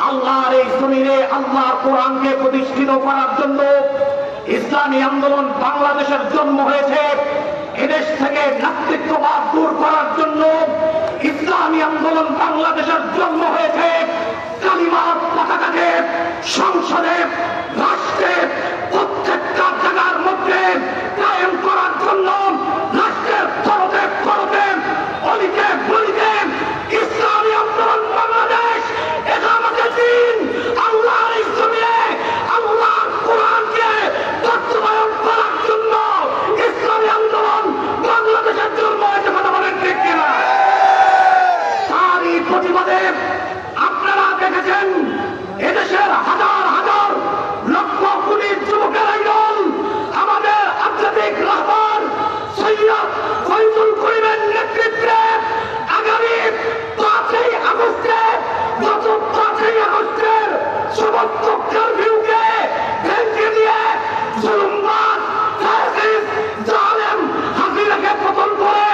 আল্লাহর এই জমিনে আল্লাহর কোরআনকে প্রতিষ্ঠিত করার জন্য ইসলামী আন্দোলন বাংলাদেশের জন্ম হয়েছে। এদেশ থেকে নাস্তিকবাদ দূর করার জন্য ইসলামী আন্দোলন বাংলাদেশের জন্ম হয়েছে। কালিমার পতাকাকে সংসদে, রাষ্ট্রে, প্রত্যেকটা জায়গার মধ্যে কায়েম করার জন্য রাষ্ট্রের পরতে পরতে, অলিতে গলিতে ইসলামী আন্দোলন বাংলাদেশ একামতে দিন আল্লাহর এই জমিনে আল্লাহর কোরআনকে বাস্তবায়ন করার জন্য ইসলামী আন্দোলন বাংলাদেশের জন্ম হয়েছে। কথা বলেন ঠিক কিনা? তারই প্রতিবাদে আপনারা দেখেছেন এদেশের হাজার হাজার লক্ষ কোটি যুবকের আইডল আমাদের আধ্যাত্মিক রাহবার সৈয়দ ফয়জুল করিমের নেতৃত্বে আগামী 5ই আগস্টে, গত 5ই আগস্টের সমস্ত কারফিউকে ভেঙে দিয়ে জুলুমবাজ ফ্যাসিস্ট জালেম হাসিনাকে পতন করে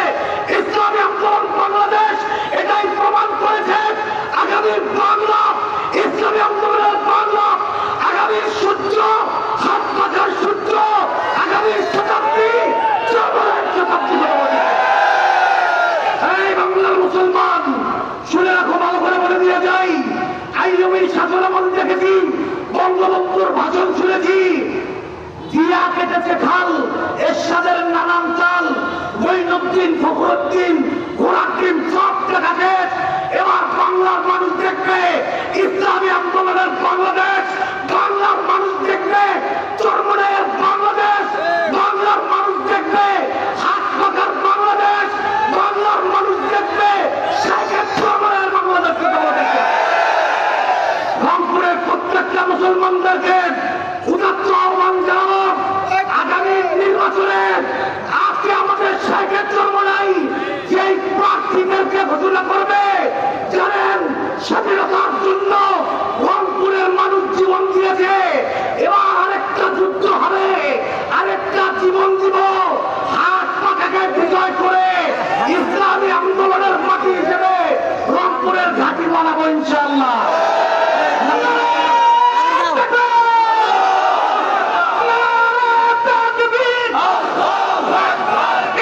ইসলামী আন্দোলন বাংলাদেশ এটাই প্রমাণ করেছে আগামী বাংলা, ইসলামী আন্দোলনের বাংলা, আগামী সূর্য, হাত পাখার সূর্য, আগামী শতাব্দী, শতাব্দী। এই বাংলার মুসলমান শুনে রাখো, ভালো করে বলে দিয়ে যাই, আইয়ুবীর শাসন আমল দেখেছি, বঙ্গবন্ধুর ভাষণ শুনেছি, জিয়া কেটেছে খাল, এরশাদের নানান চাল, মঈনুদ্দিন, ফখরুদ্দিন, গোলাপদ্দিন সব দেখাছে। এবার বাংলার মানুষ দেখবে ইসলামী আন্দোলনের বাংলাদেশ, বাংলার মানুষ দেখবে চরমনের বাংলাদেশ, বাংলার মানুষ দেখবে হাত পাখার বাংলাদেশ, বাংলার মানুষ দেখবে শেখের চরমনের বাংলাদেশ। রংপুরের প্রত্যেকটা মুসলমানদেরকে উদাত্ত আহ্বান জানাবো, আগামী নির্বাচনে আজকে আমাদের শেখের চরমনাই যেই প্রার্থীদেরকে ঘোষণা করবে, জানেন স্বাধীনতার জন্য